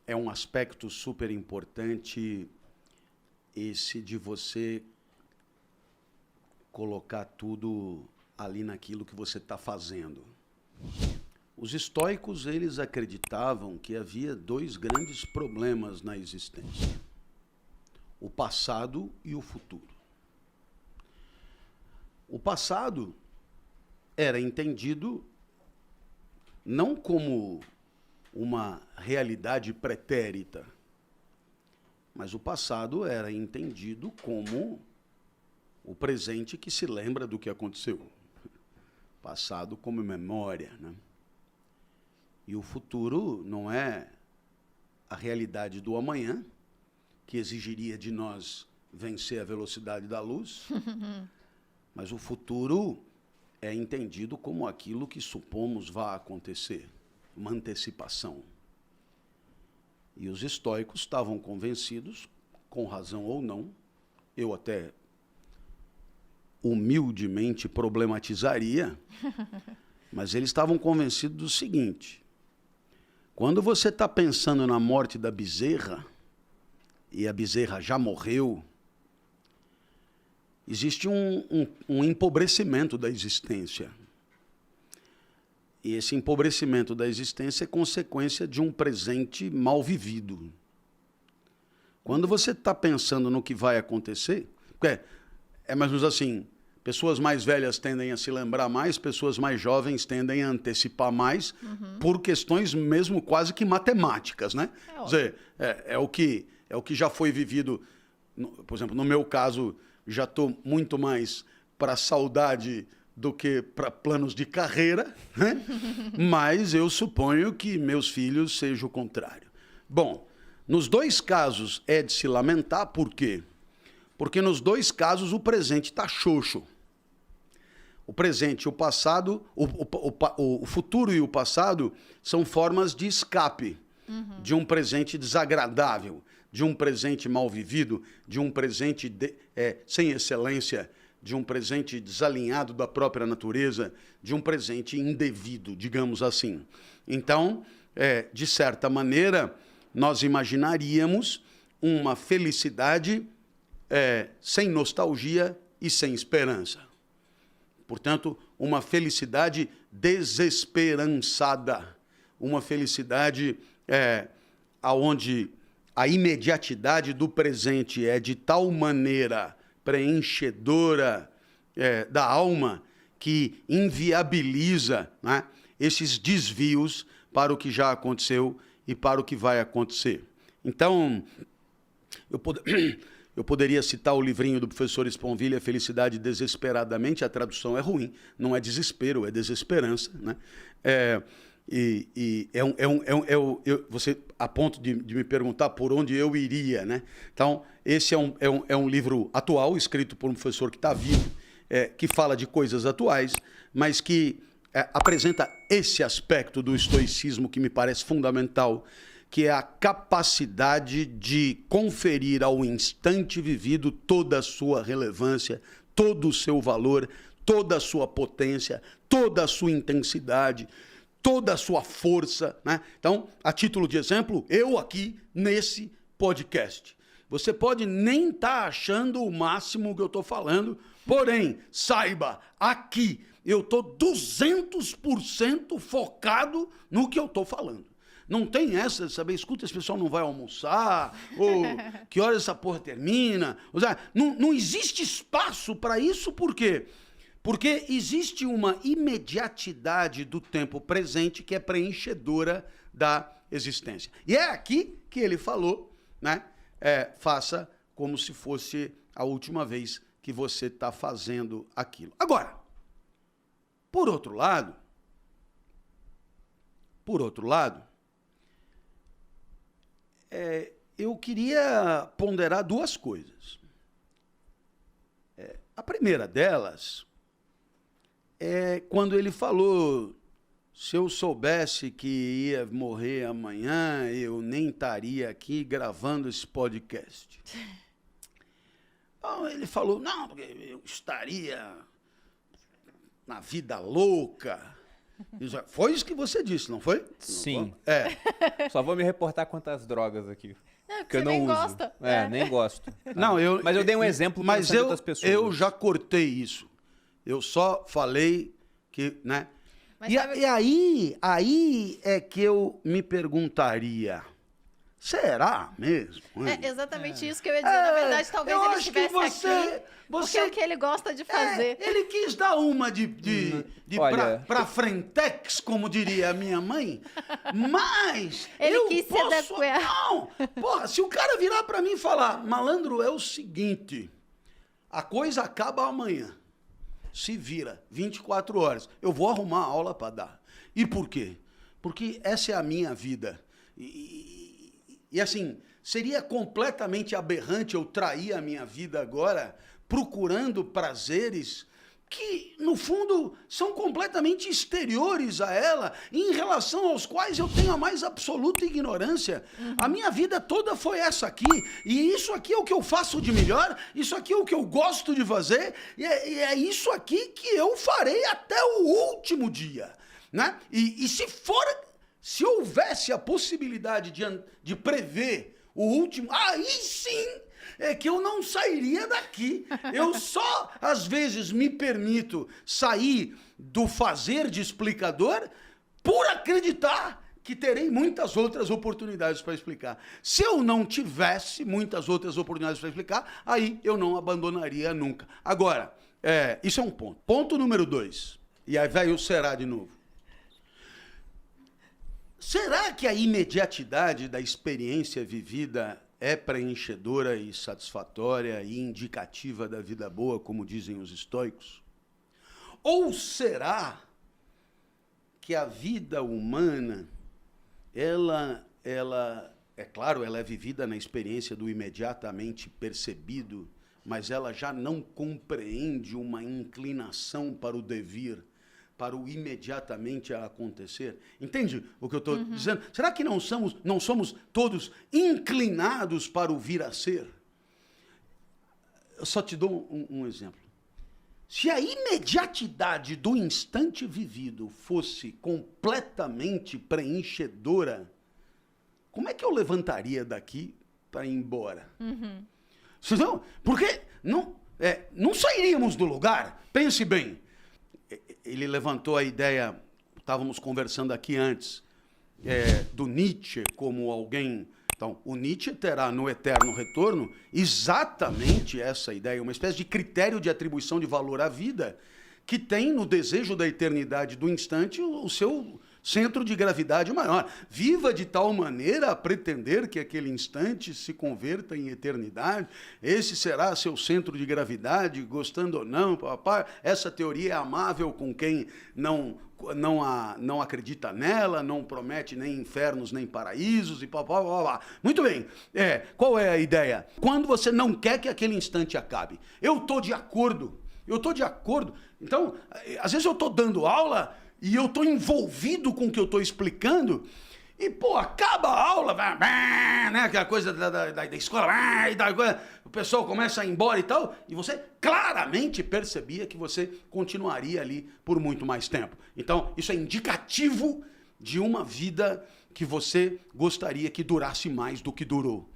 é um aspecto super importante esse de você colocar tudo ali naquilo que você está fazendo. Os estoicos, eles acreditavam que havia dois grandes problemas na existência: o passado e o futuro. O passado era entendido não como uma realidade pretérita, mas o passado era entendido como o presente que se lembra do que aconteceu. Passado como memória, né? E o futuro não é a realidade do amanhã, que exigiria de nós vencer a velocidade da luz, mas o futuro é entendido como aquilo que supomos vá acontecer, uma antecipação. E os estoicos estavam convencidos, com razão ou não, eu até humildemente problematizaria, mas eles estavam convencidos do seguinte: quando você está pensando na morte da bezerra, e a bezerra já morreu, existe um empobrecimento da existência. E esse empobrecimento da existência é consequência de um presente mal vivido. Quando você está pensando no que vai acontecer, é mais ou menos assim: pessoas mais velhas tendem a se lembrar mais, pessoas mais jovens tendem a antecipar mais, por questões mesmo quase que matemáticas, né? Quer dizer, é o que já foi vivido. Por exemplo, no meu caso, já estou muito mais para saudade do que para planos de carreira, né? Mas eu suponho que meus filhos seja o contrário. Bom, nos dois casos é de se lamentar, por quê? Porque nos dois casos o presente está xoxo. O presente e o passado, o futuro e o passado são formas de escape de um presente desagradável, de um presente mal vivido, de um presente sem excelência, de um presente desalinhado da própria natureza, de um presente indevido, digamos assim. Então, de certa maneira, nós imaginaríamos uma felicidade sem nostalgia e sem esperança. Portanto, uma felicidade desesperançada, uma felicidade onde a imediatidade do presente é de tal maneira preenchedora da alma que inviabiliza, né, esses desvios para o que já aconteceu e para o que vai acontecer. Então, eu poderia citar o livrinho do professor Sponville, A Felicidade Desesperadamente. A tradução é ruim, não é desespero, é desesperança, né? Você, a ponto de me perguntar por onde eu iria, né? Então, esse é um livro atual, escrito por um professor que está vivo, que fala de coisas atuais, mas que apresenta esse aspecto do estoicismo que me parece fundamental, que é a capacidade de conferir ao instante vivido toda a sua relevância, todo o seu valor, toda a sua potência, toda a sua intensidade, toda a sua força, né? Então, a título de exemplo, eu aqui nesse podcast. Você pode nem estar achando o máximo que eu estou falando, porém, saiba, aqui eu estou 200% focado no que eu estou falando. Não tem essa de saber, escuta, esse pessoal não vai almoçar, ou que horas essa porra termina. Ou seja, não existe espaço para isso, por quê? Porque existe uma imediatidade do tempo presente que é preenchedora da existência. E é aqui que ele falou, né? Faça como se fosse a última vez que você está fazendo aquilo. Agora, por outro lado, eu queria ponderar duas coisas. A primeira delas é quando ele falou: se eu soubesse que ia morrer amanhã, eu nem estaria aqui gravando esse podcast. Então, ele falou: não, porque eu estaria na vida louca, Foi isso que você disse, não foi? Sim. É. Só vou me reportar quanto às drogas aqui. Porque você nem gosta. Nem gosto. Não, Mas eu dei um exemplo mas pensando em outras pessoas. eu já cortei isso. Eu só falei que, né? Mas E, sabe- e aí é que eu me perguntaria, será mesmo? É exatamente isso que eu ia dizer. Na verdade, talvez eu ele acho que estivesse aqui porque é o que ele gosta de fazer. Ele quis dar uma de Olha. pra frentex, como diria a minha mãe, mas Ele eu quis se posso... adequar. Não, porra, se o cara virar pra mim e falar, malandro, é o seguinte, a coisa acaba amanhã, se vira, 24 horas, eu vou arrumar a aula pra dar. E por quê? Porque essa é a minha vida. E assim, seria completamente aberrante eu trair a minha vida agora procurando prazeres que, no fundo, são completamente exteriores a ela, em relação aos quais eu tenho a mais absoluta ignorância. A minha vida toda foi essa aqui, e isso aqui é o que eu faço de melhor, isso aqui é o que eu gosto de fazer, e é isso aqui que eu farei até o último dia, né? E se houvesse a possibilidade de prever o último, aí sim é que eu não sairia daqui. Eu só, às vezes, me permito sair do fazer de explicador por acreditar que terei muitas outras oportunidades para explicar. Se eu não tivesse muitas outras oportunidades para explicar, aí eu não abandonaria nunca. Agora, isso é um ponto. Ponto número 2. E aí vai o será de novo. Será que a imediatidade da experiência vivida é preenchedora e satisfatória e indicativa da vida boa, como dizem os estoicos? Ou será que a vida humana, ela é claro, ela é vivida na experiência do imediatamente percebido, mas ela já não compreende uma inclinação para o devir, para o imediatamente a acontecer? Entende o que eu estou dizendo? Será que não somos todos inclinados para o vir a ser? Eu só te dou um exemplo. Se a imediatidade do instante vivido fosse completamente preenchedora, como é que eu levantaria daqui para ir embora? Vocês não? Porque não sairíamos do lugar. Pense bem. Ele levantou a ideia, estávamos conversando aqui antes, do Nietzsche como alguém... Então, o Nietzsche terá no Eterno Retorno exatamente essa ideia, uma espécie de critério de atribuição de valor à vida, que tem no desejo da eternidade do instante o seu centro de gravidade maior. Viva de tal maneira a pretender que aquele instante se converta em eternidade, esse será seu centro de gravidade, gostando ou não, papai. Essa teoria é amável com quem não acredita nela, não promete nem infernos nem paraísos e papá. Muito bem, qual é a ideia? Quando você não quer que aquele instante acabe. Eu estou de acordo. Então, às vezes eu estou dando aula e eu estou envolvido com o que eu estou explicando e, pô, acaba a aula, né, aquela coisa da escola, o pessoal começa a ir embora e tal, e você claramente percebia que você continuaria ali por muito mais tempo. Então, isso é indicativo de uma vida que você gostaria que durasse mais do que durou.